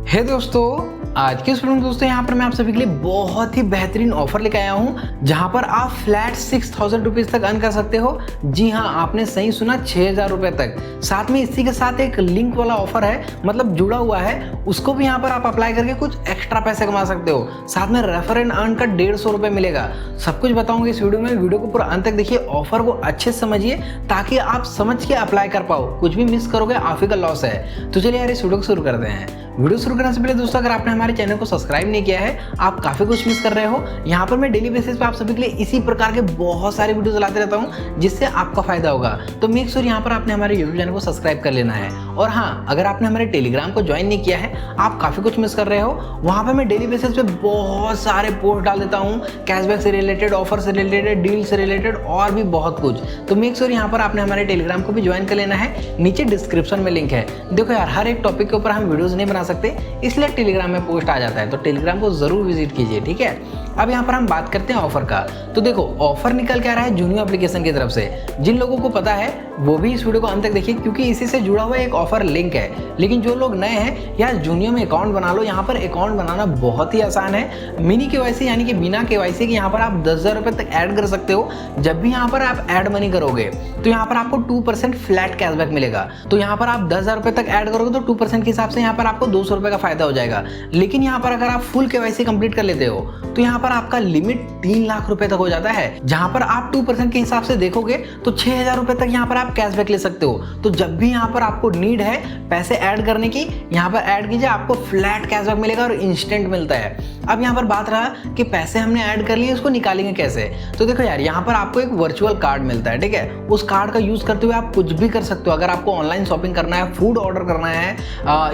हे दोस्तों, आज के इस वीडियो में दोस्तों यहाँ पर मैं आप सभी के लिए बहुत ही बेहतरीन ऑफर लेकर आया हूँ जहाँ पर आप फ्लैट 6000 रुपीज तक अर्न कर सकते हो। जी हाँ, आपने सही सुना, 6000 रुपए तक। साथ में इसी के साथ एक लिंक वाला ऑफर है, मतलब जुड़ा हुआ है, उसको भी यहाँ पर आप अप्लाई करके कुछ एक्स्ट्रा पैसे कमा सकते हो। साथ में रेफर एंड अर्न का 150 रुपये मिलेगा। सब कुछ बताऊंगा इस वीडियो में। वीडियो को पूरा अंत तक देखिए, ऑफर को अच्छे से समझिए ताकि आप समझ के अप्लाई कर पाओ। कुछ भी मिस करोगे आप ही का लॉस है। तो चलिए यार इस वीडियो को शुरू करते हैं। वीडियो शुरू करने से पहले दोस्तों, अगर आपने हमारे चैनल को सब्सक्राइब नहीं किया है, आप काफी कुछ मिस कर रहे हो। यहाँ पर मैं डेली बेसिस पे आप सभी के लिए इसी प्रकार के बहुत सारे वीडियोस लाते रहता हूँ जिससे आपका फायदा होगा। तो मेक श्योर यहाँ पर आपने हमारे यूट्यूब चैनल को सब्सक्राइब कर लेना है। और हाँ, अगर आपने हमारे टेलीग्राम को ज्वाइन नहीं किया है, आप काफी कुछ मिस कर रहे हो। वहाँ पर मैं डेली बेसिस पे बहुत सारे पोस्ट डाल देता हूँ, कैशबैक से रिलेटेड, ऑफर से रिलेटेड, डील से रिलेटेड और भी बहुत कुछ। तो मेक श्योर यहाँ पर आपने हमारे टेलीग्राम को भी ज्वाइन कर लेना है। नीचे डिस्क्रिप्शन में लिंक है। देखो यार, हर एक टॉपिक के ऊपर हम वीडियोज नहीं बना सकते, इसलिए टेलीग्राम में पोस्ट आ जाता है। तो टेलीग्राम को जरूर विजिट कीजिए, ठीक है। अब यहाँ पर हम बात करते हैं ऑफर का। तो देखो, ऑफर निकल के आ रहा है जूनियो एप्लीकेशन की तरफ से। जिन लोगों को पता है वो भी इस वीडियो को अंत तक देखिए, क्योंकि इसी से जुड़ा हुआ एक ऑफर लिंक है। लेकिन जो लोग नए हैं, यार जूनियो में अकाउंट बना लो। यहाँ पर अकाउंट बनाना बहुत ही आसान है। मिनी केवाईसी यानी कि बिना केवाईसी के यहाँ पर आप 10,000 रुपये तक ऐड कर सकते हो। जब भी यहाँ पर आप ऐड मनी करोगे तो यहाँ पर आपको 2% फ्लैट कैशबैक मिलेगा। तो यहाँ पर आप 10,000 रुपये तक ऐड करोगे तो 2% के हिसाब से यहाँ पर आपको 200 रुपये का फायदा हो जाएगा। लेकिन यहाँ पर अगर आप फुल केवाईसी कंप्लीट कर लेते हो तो यहाँ पर आपका लिमिट 3 लाख रुपए तक हो जाता है। जहां पर आप 2% के हिसाब से देखोगे तो 6,000 रुपए तक यहाँ पर आप कैशबैक ले सकते हो। तो जब भी यहाँ पर आपको नीड है पैसे ऐड करने की, यहाँ पर ऐड कीजिए, आपको फ्लैट कैशबैक मिलेगा और इंस्टेंट मिलता है। अब यहाँ पर बात रहा कि पैसे हमने ऐड कर लिए, उसको निकालेंगे कैसे। तो देखो यार, यहाँ पर आपको एक वर्चुअल कार्ड मिलता है, ठीक है। उस कार्ड का यूज करते हुए आप कुछ भी कर सकते हो। अगर आपको ऑनलाइन शॉपिंग करना है, फूड ऑर्डर करना है,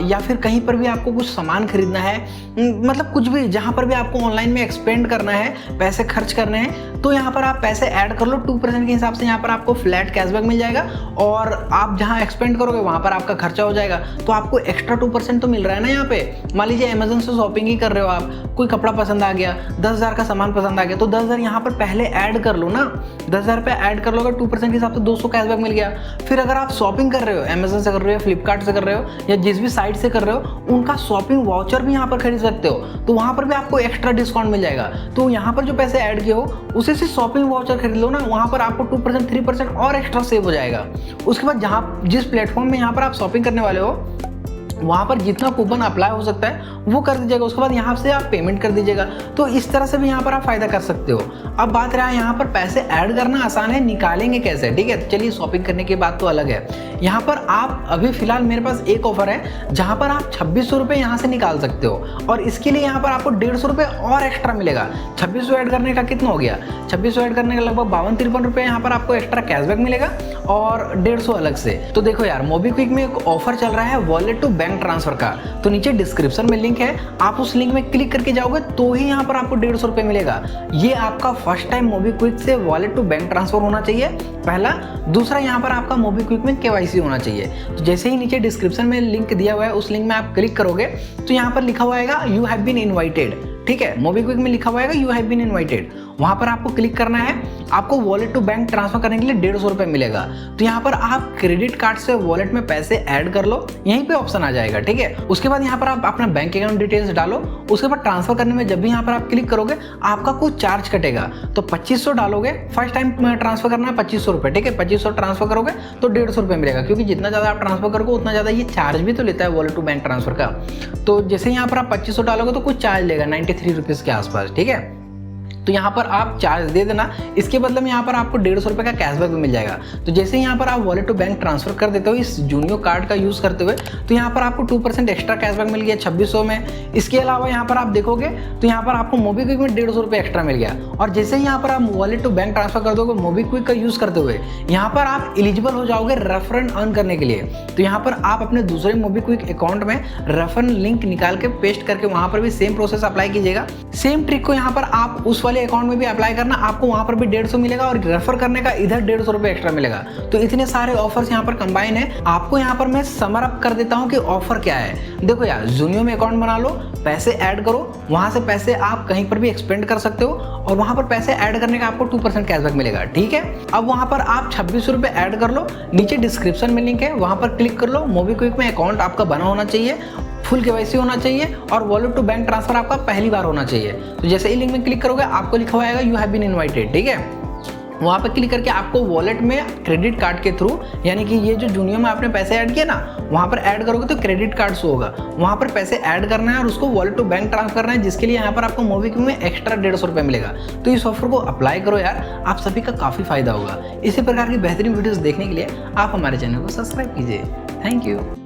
या फिर कहीं पर भी आपको कुछ सामान खरीदना है, मतलब कुछ भी जहां पर भी आपको ऑनलाइन में एक्सपेंड करना है, पैसे खर्च करने हैं, तो यहाँ पर आप पैसे ऐड कर लो। 2% के हिसाब से यहाँ पर आपको फ्लैट कैशबैक मिल जाएगा और आप जहाँ एक्सपेंड करोगे वहाँ पर आपका खर्चा हो जाएगा। तो आपको एक्स्ट्रा 2% तो मिल रहा है ना यहाँ पे। मान लीजिए अमेजन से शॉपिंग ही कर रहे हो आप, कोई कपड़ा पसंद आ गया, 10,000 का सामान पसंद आ गया, तो 10,000 यहाँ पर पहले ऐड कर लो ना। 10,000 रुपये ऐड कर लो, अगर 2% के हिसाब से 200 कैशबैक मिल गया। फिर अगर आप शॉपिंग कर रहे हो, अमेजन से कर रहे हो, फ्लिपकार्ट से कर रहे हो, या जिस भी साइट से कर रहे हो, उनका शॉपिंग वाउचर भी यहाँ पर खरीद सकते हो। तो वहाँ पर भी आपको एक्स्ट्रा डिस्काउंट मिल जाएगा। तो यहाँ पर जो पैसे ऐड किए हो उसे से शॉपिंग वाउचर खरीद लो ना, वहाँ पर आपको 2%, 3% और एक्स्ट्रा सेव हो जाएगा। उसके बाद जहाँ जिस प्लेटफॉर्म में यहाँ पर आप शॉपिंग करने वाले हो वहाँ पर जितना कूपन अप्लाई हो सकता है वो कर दीजिएगा। उसके बाद यहाँ से आप पेमेंट कर दीजिएगा। तो इस तरह से भी यहाँ पर आप फायदा कर सकते हो। अब बात रहा है यहाँ पर पैसे ऐड करना आसान है, निकालेंगे कैसे, ठीक है। तो चलिए, शॉपिंग करने की बात तो अलग है। यहाँ पर आप अभी फिलहाल मेरे पास एक ऑफर है जहाँ पर आप 2600 रुपये यहाँ से निकाल सकते हो। और इसके लिए यहाँ पर आपको 150 रुपये और एक्स्ट्रा मिलेगा। 2600 ऐड करने का कितना हो गया, 2600 ऐड करने का लगभग 52-53 रुपये यहाँ पर आपको एक्स्ट्रा कैशबैक मिलेगा और 150 अलग से। तो देखो यार, मोबीक्विक में एक ऑफर चल रहा है वॉलेट टू बैंक ट्रांसफर का। तो नीचे डिस्क्रिप्शन में लिंक है, आप उस लिंक में क्लिक करके जाओगे तो ही यहाँ पर आपको 150 रुपये मिलेगा। ये आपका फर्स्ट टाइम मोबीक्विक से वॉलेट टू बैंक ट्रांसफर होना चाहिए, पहला। दूसरा, यहाँ पर आपका मोबीक्विक में केवाईसी होना चाहिए। तो जैसे ही नीचे डिस्क्रिप्शन में लिंक दिया हुआ है, उस लिंक में आप क्लिक करोगे तो यहाँ पर लिखा हुआ है यू हैव बीन इनवाइटेड, ठीक है। मोबीक्विक में लिखा हुआ है यू हैव बीन इनवाइटेड, वहां पर आपको क्लिक करना है। आपको वॉलेट टू बैंक ट्रांसफर करने के लिए 150 रुपये मिलेगा। तो यहाँ पर आप क्रेडिट कार्ड से वॉलेट में पैसे ऐड कर लो, यहीं पे ऑप्शन आ जाएगा, ठीक है। उसके बाद यहाँ पर आप अपना बैंक अकाउंट डिटेल्स डालो। उसके बाद ट्रांसफर करने में जब भी यहाँ पर आप क्लिक करोगे आपका कुछ चार्ज कटेगा। तो 2500 डालोगे, फर्स्ट टाइम ट्रांसफर करना है 2500 रुपये, ठीक है। 2500 ट्रांसफर करोगे तो 150 रुपये मिलेगा, क्योंकि जितना ज़्यादा आप ट्रांसफर करोगे उतना ज़्यादा ये चार्ज भी तो लेता है वॉलेट टू बैंक ट्रांसफर का। तो जैसे यहाँ पर आप 2500 डालोगे तो कुछ चार्ज लेगा 93 रुपीज़ के आसपास, ठीक है। तो यहाँ पर आप चार्ज दे देना, इसके बदले में यहाँ पर आपको 150 रुपये का कैशबैक भी मिल जाएगा। तो जैसे यहाँ पर आप वॉलेट टू बैंक ट्रांसफर कर देते हो इस जूनियो कार्ड का यूज़ करते हुए, तो यहाँ पर आपको 2% एक्स्ट्रा कैशबैक मिल गया 2600 में। इसके अलावा यहाँ पर आप देखोगे तो यहाँ पर आपको मोबीक्विक में 150 रुपये एक्स्ट्रा मिल गया। और जैसे ही यहाँ पर आप वॉलेट टू बैंक ट्रांसफर कर दोगे मोबीक्विक का यूज़ करते हुए, यहाँ पर आप एलिजिबल हो जाओगे रेफर एंड अर्न करने के लिए। तो यहाँ पर आप अपने दूसरे मोबीक्विक अकाउंट में रेफर लिंक निकाल के पेस्ट करके वहाँ पर भी सेम प्रोसेस अप्लाई कीजिएगा। सेम ट्रिक को यहाँ पर आप उस वाले अकाउंट में भी अप्लाई करना, आपको वहां पर भी 150 मिलेगा और रेफर करने का इधर 150 रुपये एक्स्ट्रा मिलेगा। तो इतने सारे ऑफर्स यहाँ पर कंबाइन है। आपको यहाँ पर मैं समर अप कर देता हूँ कि ऑफर क्या है। देखो यार, जूनियो में अकाउंट बना लो, पैसे ऐड करो, वहां से पैसे आप कहीं पर भी एक्सपेंड कर सकते हो और वहां पर पैसे ऐड करने का आपको 2% कैशबैक मिलेगा, ठीक है। अब वहां पर आप 2600 रुपये ऐड कर लो, नीचे डिस्क्रिप्शन में लिंक है, वहां पर क्लिक कर लो। मोबीक्विक में अकाउंट आपका बना होना चाहिए, फुल केवाईसी होना चाहिए और वॉलेट टू बैंक ट्रांसफर आपका पहली बार होना चाहिए। तो जैसे ही लिंक में क्लिक करोगे आपको लिखा हुआ आएगा यू हैव बीन इनवाइटेड, ठीक है। वहाँ पर क्लिक करके आपको वॉलेट में क्रेडिट कार्ड के थ्रू, यानी कि ये जो जूनियो में आपने पैसे ऐड किए ना, वहाँ पर ऐड करोगे तो क्रेडिट कार्ड शो होगा, वहाँ पर पैसे ऐड करना है और उसको वॉलेट टू बैंक ट्रांसफर करना है, जिसके लिए यहाँ पर आपको मोबीक्विक में एक्स्ट्रा 150 रुपये मिलेगा। तो इस ऑफर को अप्लाई करो यार, आप सभी का काफ़ी फायदा होगा। इसी प्रकार की बेहतरीन वीडियोस देखने के लिए आप हमारे चैनल को सब्सक्राइब कीजिए। Thank you.